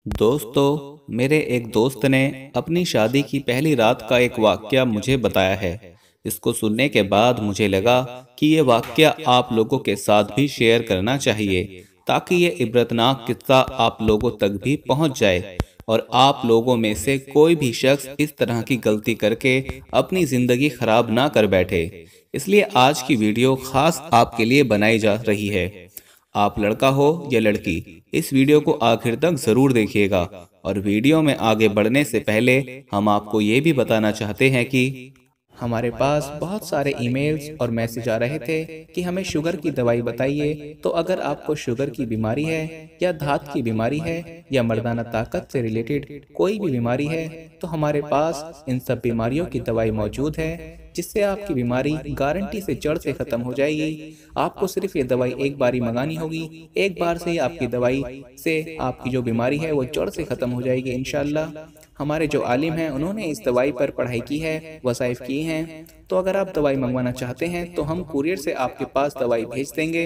दोस्तों, मेरे एक दोस्त ने अपनी शादी की पहली रात का एक वाकया मुझे बताया है। इसको सुनने के बाद मुझे लगा कि ये वाकया आप लोगों के साथ भी शेयर करना चाहिए, ताकि ये इबरतनाक किस्सा आप लोगों तक भी पहुंच जाए और आप लोगों में से कोई भी शख्स इस तरह की गलती करके अपनी जिंदगी खराब ना कर बैठे। इसलिए आज की वीडियो खास आपके लिए बनाई जा रही है। आप लड़का हो या लड़की, इस वीडियो को आखिर तक जरूर देखिएगा। और वीडियो में आगे बढ़ने से पहले हम आपको ये भी बताना चाहते हैं कि हमारे पास बहुत सारे ईमेल्स और मैसेज आ रहे थे कि हमें शुगर की दवाई बताइए। तो अगर आपको शुगर की बीमारी है या धात की बीमारी है या मर्दाना ताकत से रिलेटेड कोई भी बीमारी है, तो हमारे पास इन सब बीमारियों की दवाई मौजूद है, जिससे आपकी बीमारी गारंटी से जड़ से खत्म हो जाएगी। आपको सिर्फ ये दवाई एक बार ही मंगानी होगी। एक बार से ही आपकी दवाई से आपकी जो बीमारी है वो जड़ से खत्म हो जाएगी इंशाल्लाह। हमारे जो आलिम हैं उन्होंने इस दवाई पर पढ़ाई की है, वसाइफ किए हैं। तो अगर आप दवाई मंगवाना चाहते हैं तो हम कुरियर से आपके पास दवाई भेज देंगे।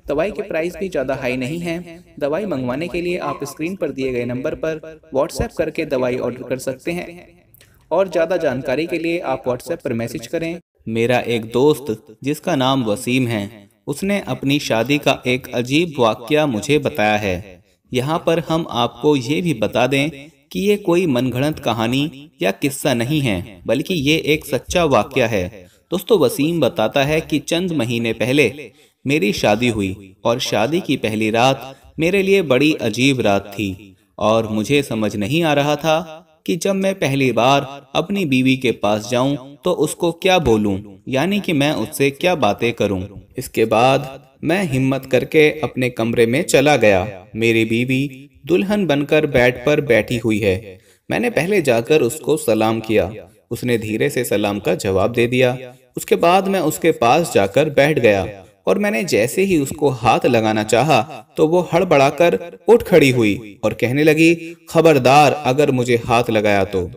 दवाई के प्राइस भी ज़्यादा हाई नहीं है। दवाई मंगवाने के लिए आप स्क्रीन पर दिए गए नंबर पर व्हाट्सएप करके दवाई ऑर्डर कर सकते हैं, और ज़्यादा जानकारी के लिए आप व्हाट्सएप पर मैसेज करें। मेरा एक दोस्त जिसका नाम वसीम है, उसने अपनी शादी का एक अजीब वाकया मुझे बताया है। यहाँ पर हम आपको ये भी बता दें कि ये कोई मनगढ़ंत कहानी या किस्सा नहीं है, बल्कि ये एक सच्चा वाकया है। दोस्तों, वसीम बताता है कि चंद महीने पहले मेरी शादी हुई और शादी की पहली रात मेरे लिए बड़ी अजीब रात थी और मुझे समझ नहीं आ रहा था कि जब मैं पहली बार अपनी बीवी के पास जाऊं तो उसको क्या बोलूं, यानी कि मैं उससे क्या बातें करूं। इसके बाद मैं हिम्मत करके अपने कमरे में चला गया। मेरी बीवी दुल्हन बनकर बेड पर बैठी हुई है। मैंने पहले जाकर उसको सलाम किया। उसने धीरे से सलाम का जवाब दे दिया। उसके बाद मैं उसके पास जाकर बैठ गया और मैंने जैसे ही उसको हाथ लगाना चाहा तो वो हड़बड़ाकर उठ खड़ी हुई और कहने लगी, खबरदार अगर मुझे हाथ लगाया तो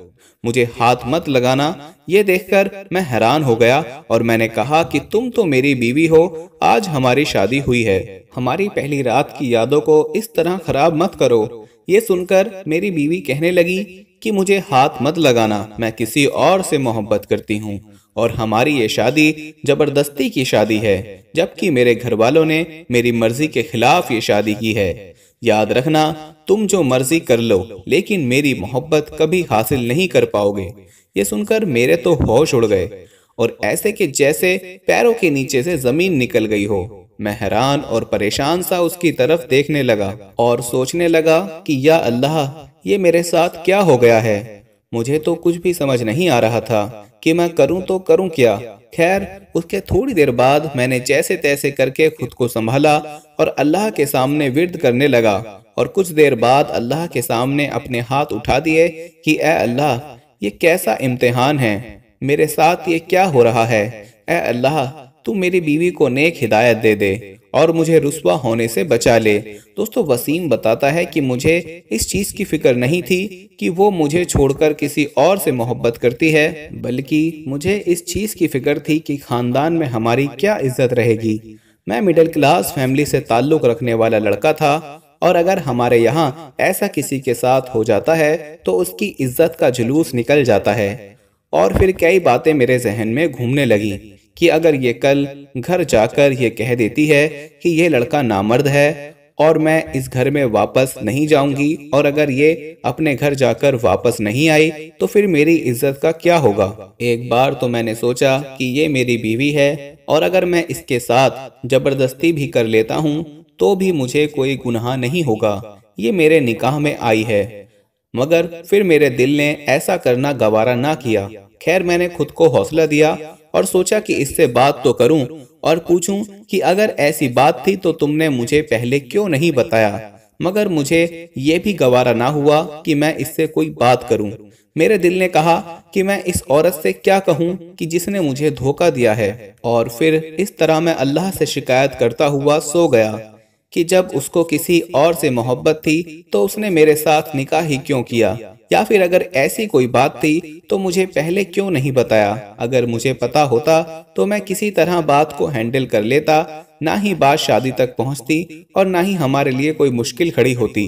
मुझे हाथ मत लगाना। ये देखकर मैं हैरान हो गया और मैंने कहा कि तुम तो मेरी बीवी हो, आज हमारी शादी हुई है, हमारी पहली रात की यादों को इस तरह खराब मत करो। ये सुनकर मेरी बीवी कहने लगी कि मुझे हाथ मत लगाना, मैं किसी और से मोहब्बत करती हूँ और हमारी ये शादी जबरदस्ती की शादी है, जबकि मेरे घर वालों ने मेरी मर्जी के खिलाफ ये शादी की है। याद रखना, तुम जो मर्जी कर लो, लेकिन मेरी मोहब्बत कभी हासिल नहीं कर पाओगे। ये सुनकर मेरे तो होश उड़ गए और ऐसे कि जैसे पैरों के नीचे से जमीन निकल गई हो। मैं हैरान और परेशान सा उसकी तरफ देखने लगा और सोचने लगा कि या अल्लाह, ये मेरे साथ क्या हो गया है। मुझे तो कुछ भी समझ नहीं आ रहा था कि मैं करूं तो करूं क्या। खैर, उसके थोड़ी देर बाद मैंने जैसे तैसे करके खुद को संभाला और अल्लाह के सामने विर्द करने लगा। और कुछ देर बाद अल्लाह के सामने अपने हाथ उठा दिए कि ए अल्लाह, ये कैसा इम्तिहान है, मेरे साथ ये क्या हो रहा है। ए अल्लाह, तू मेरी बीवी को नेक हिदायत दे दे और मुझे रुस्वा होने से बचा ले। दोस्तों, वसीम बताता है कि मुझे इस चीज की फिक्र नहीं थी कि वो मुझे छोड़कर किसी और से मोहब्बत करती है, बल्कि मुझे इस चीज की फिक्र थी कि खानदान में हमारी क्या इज्जत रहेगी। मैं मिडिल क्लास फैमिली से ताल्लुक रखने वाला लड़का था और अगर हमारे यहाँ ऐसा किसी के साथ हो जाता है तो उसकी इज्जत का जुलूस निकल जाता है। और फिर कई बातें मेरे जहन में घूमने लगी कि अगर ये कल घर जाकर ये कह देती है कि ये लड़का नामर्द है और मैं इस घर में वापस नहीं जाऊंगी, और अगर ये अपने घर जाकर वापस नहीं आई तो फिर मेरी इज्जत का क्या होगा। एक बार तो मैंने सोचा कि ये मेरी बीवी है और अगर मैं इसके साथ जबरदस्ती भी कर लेता हूँ तो भी मुझे कोई गुनाह नहीं होगा, ये मेरे निकाह में आई है। मगर फिर मेरे दिल ने ऐसा करना गवारा ना किया। खैर, मैंने खुद को हौसला दिया और सोचा कि इससे बात तो करूं और पूछूं कि अगर ऐसी बात थी तो तुमने मुझे पहले क्यों नहीं बताया। मगर मुझे ये भी गवारा ना हुआ कि मैं इससे कोई बात करूं। मेरे दिल ने कहा कि मैं इस औरत से क्या कहूं कि जिसने मुझे धोखा दिया है। और फिर इस तरह मैं अल्लाह से शिकायत करता हुआ सो गया कि जब उसको किसी और से मोहब्बत थी तो उसने मेरे साथ निकाह ही क्यों किया, या फिर अगर ऐसी कोई बात थी तो मुझे पहले क्यों नहीं बताया। अगर मुझे पता होता तो मैं किसी तरह बात को हैंडल कर लेता, ना ही बात शादी तक पहुंचती और ना ही हमारे लिए कोई मुश्किल खड़ी होती।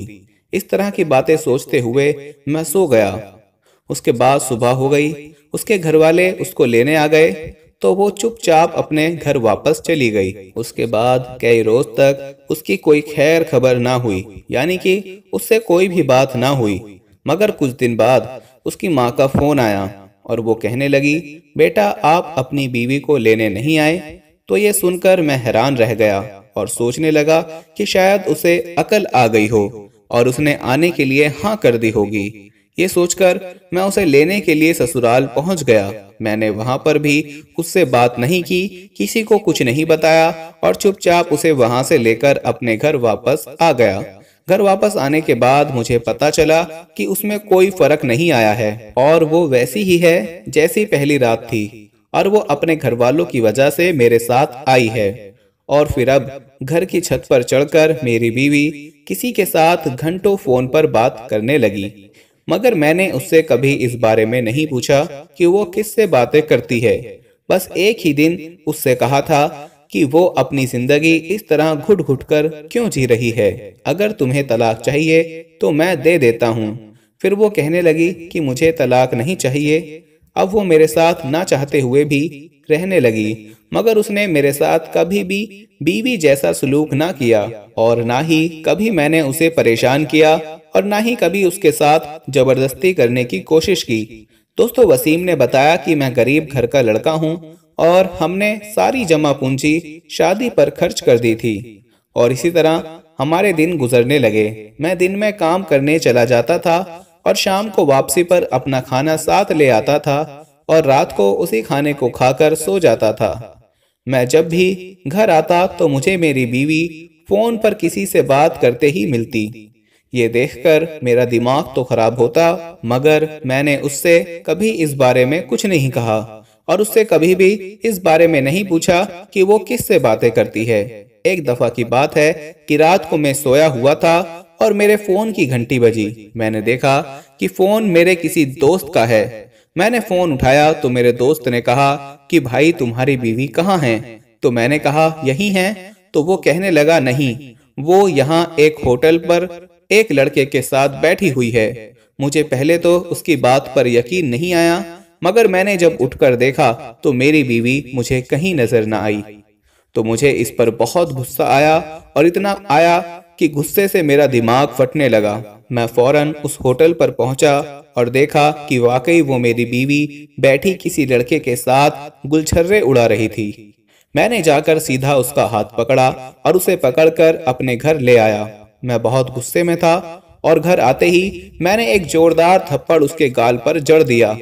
इस तरह की बातें सोचते हुए मैं सो गया। उसके बाद सुबह हो गई। उसके घर वाले उसको लेने आ गए तो वो चुपचाप अपने घर वापस चली गई। उसके बाद कई रोज तक उसकी कोई खैर खबर ना हुई, यानी कि उससे कोई भी बात ना हुई। मगर कुछ दिन बाद उसकी माँ का फोन आया और वो कहने लगी, बेटा आप अपनी बीवी को लेने नहीं आए। तो ये सुनकर मैं हैरान रह गया और सोचने लगा कि शायद उसे अकल आ गई हो और उसने आने के लिए हाँ कर दी होगी। ये सोचकर मैं उसे लेने के लिए ससुराल पहुंच गया। मैंने वहां पर भी उससे बात नहीं की, किसी को कुछ नहीं बताया और चुपचाप उसे वहां से लेकर अपने घर वापस आ गया। घर वापस आने के बाद मुझे पता चला कि उसमें कोई फर्क नहीं आया है और वो वैसी ही है जैसी पहली रात थी और वो अपने घर वालों की वजह से मेरे साथ आई है। और फिर अब घर की छत पर चढ़कर मेरी बीवी किसी के साथ घंटों फोन पर बात करने लगी। मगर मैंने उससे कभी इस बारे में नहीं पूछा कि वो किससे बातें करती है। बस एक ही दिन उससे कहा था कि वो अपनी जिंदगी इस तरह घुट घुट कर क्यों जी रही है। अगर तुम्हें तलाक चाहिए तो मैं दे देता हूँ। फिर वो कहने लगी कि मुझे तलाक नहीं चाहिए। अब वो मेरे साथ ना चाहते हुए भी रहने लगी, मगर उसने मेरे साथ कभी भी बीवी जैसा सलूक ना किया और ना ही कभी मैंने उसे परेशान किया और ना ही कभी उसके साथ जबरदस्ती करने की कोशिश की। दोस्तों, वसीम ने बताया कि मैं गरीब घर का लड़का हूँ और हमने सारी जमा पूंजी शादी पर खर्च कर दी थी और इसी तरह हमारे दिन गुजरने लगे। मैं दिन में काम करने चला जाता था और शाम को वापसी पर अपना खाना साथ ले आता था और रात को उसी खाने को खाकर सो जाता था। मैं जब भी घर आता तो मुझे मेरी बीवी फोन पर किसी से बात करते ही मिलती। ये देखकर मेरा दिमाग तो खराब होता, मगर मैंने उससे कभी इस बारे में कुछ नहीं कहा और उससे कभी भी इस बारे में नहीं पूछा कि वो किससे बातें करती है। एक दफा की बात है कि रात को मैं सोया हुआ था और मेरे फोन की घंटी बजी। मैंने देखा कि फोन मेरे किसी दोस्त का है। मैंने फोन उठाया तो मेरे दोस्त ने कहा कि भाई तुम्हारी बीवी कहाँ है? तो मैंने कहा यही है। तो वो कहने लगा नहीं, वो यहाँ एक होटल पर एक लड़के के साथ बैठी हुई है। मुझे पहले तो उसकी बात पर यकीन नहीं आया, मगर मैंने जब उठकर देखा तो मेरी बीवी मुझे कहीं नजर न आई। तो मुझे इस पर बहुत गुस्सा आया और इतना आया कि गुस्से से मेरा दिमाग फटने लगा। मैं फौरन उस होटल पर पहुंचा और देखा कि वाकई वो मेरी बीवी बैठी किसी लड़के के साथ गुलछर्रे उड़ा रही थी। मैंने जाकर सीधा उसका हाथ पकड़ा और उसे पकड़कर अपने घर ले आया। मैं बहुत गुस्से में था और घर आते ही मैंने एक जोरदार थप्पड़ उसके गाल पर जड़ दिया,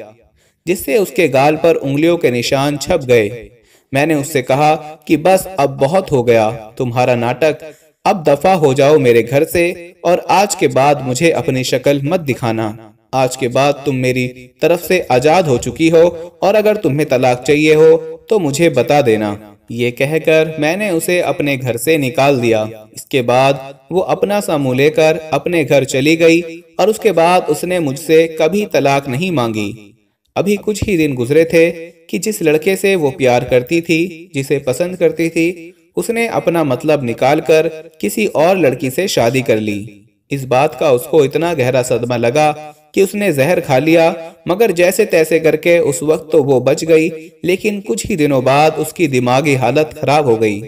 जिससे उसके गाल पर उंगलियों के निशान छप गए। मैंने उससे कहा कि बस अब बहुत हो गया तुम्हारा नाटक, अब दफा हो जाओ मेरे घर से और आज के बाद मुझे अपनी शक्ल मत दिखाना। आज के बाद तुम मेरी तरफ से आजाद हो चुकी हो और अगर तुम्हें तलाक चाहिए हो तो मुझे बता देना। ये कहकर मैंने उसे अपने घर से निकाल दिया। इसके बाद वो अपना सा मुंह लेकर अपने घर चली गई और उसके बाद उसने मुझसे कभी तलाक नहीं मांगी। अभी कुछ ही दिन गुजरे थे कि जिस लड़के से वो प्यार करती थी, जिसे पसंद करती थी, उसने अपना मतलब निकालकर किसी और लड़की से शादी कर ली। इस बात का उसको इतना गहरा सदमा लगा कि उसने जहर खा लिया, मगर जैसे तैसे करके उस वक्त तो वो बच गई, लेकिन कुछ ही दिनों बाद उसकी दिमागी हालत खराब हो गई।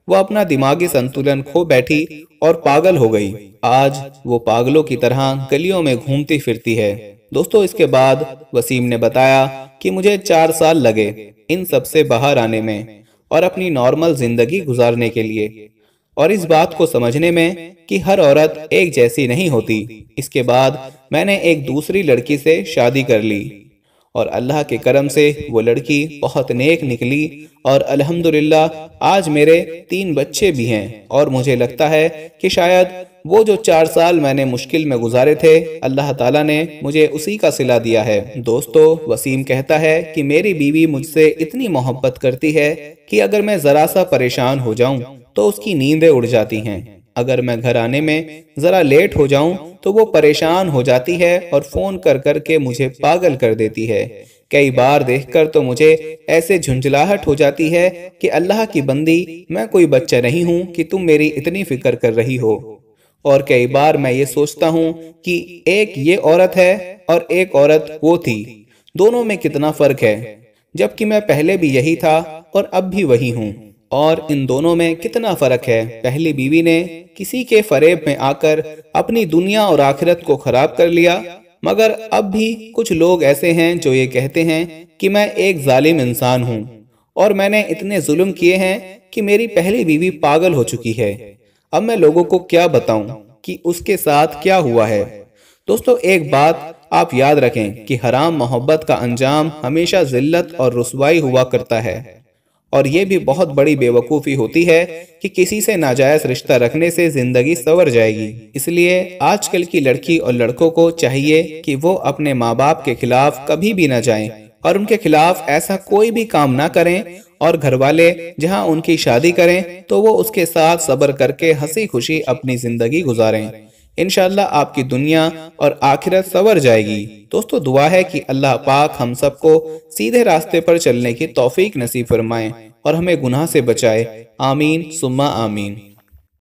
वो अपना दिमागी संतुलन खो बैठी और पागल हो गई। आज वो पागलों की तरह गलियों में घूमती फिरती है। दोस्तों, इसके बाद वसीम ने बताया कि मुझे 4 साल लगे इन सब से बाहर आने में और अपनी नॉर्मल जिंदगी गुजारने के लिए, और इस बात को समझने में कि हर औरत एक जैसी नहीं होती। इसके बाद मैंने एक दूसरी लड़की से शादी कर ली और अल्लाह के करम से वो लड़की बहुत नेक निकली और अल्हम्दुलिल्लाह आज मेरे 3 बच्चे भी हैं। और मुझे लगता है कि शायद वो जो 4 साल मैंने मुश्किल में गुजारे थे, अल्लाह ताला ने मुझे उसी का सिला दिया है। दोस्तों, वसीम कहता है कि मेरी बीवी मुझसे इतनी मोहब्बत करती है कि अगर मैं जरा सा परेशान हो जाऊं तो उसकी नींदें उड़ जाती हैं। अगर मैं घर आने में जरा लेट हो जाऊं तो वो परेशान हो जाती है और फोन कर कर के मुझे पागल कर देती है। कई बार देखकर तो मुझे ऐसे झुंझलाहट हो जाती है कि अल्लाह की बंदी, मैं कोई बच्चा नहीं हूँ कि तुम मेरी इतनी फिक्र कर रही हो। और कई बार मैं ये सोचता हूँ कि एक ये औरत है और एक औरत वो थी, दोनों में कितना फर्क है, जबकि मैं पहले भी यही था और अब भी वही हूँ। और इन दोनों में कितना फर्क है। पहली बीवी ने किसी के फरेब में आकर अपनी दुनिया और आखिरत को खराब कर लिया, मगर अब भी कुछ लोग ऐसे हैं जो ये कहते हैं कि मैं एक जालिम इंसान हूँ और मैंने इतने जुल्म किए हैं कि मेरी पहली बीवी पागल हो चुकी है। अब मैं लोगों को क्या बताऊं कि उसके साथ क्या हुआ है। दोस्तों, एक बात आप याद रखें कि हराम मोहब्बत का अंजाम हमेशा जिल्लत और रुसवाई हुआ करता है। और ये भी बहुत बड़ी बेवकूफ़ी होती है कि किसी से नाजायज रिश्ता रखने से जिंदगी संवर जाएगी। इसलिए आजकल की लड़की और लड़कों को चाहिए कि वो अपने माँ बाप के खिलाफ कभी भी ना जाएं और उनके खिलाफ ऐसा कोई भी काम ना करें, और घर वाले जहां उनकी शादी करें तो वो उसके साथ सब्र करके हंसी खुशी अपनी जिंदगी गुजारें। इंशाल्लाह आपकी दुनिया और आखिरत संवर जाएगी। दोस्तों, दुआ है कि अल्लाह पाक हम सबको सीधे रास्ते पर चलने की तौफीक नसीब फरमाए और हमें गुनाह से बचाए। आमीन सुम्मा आमीन।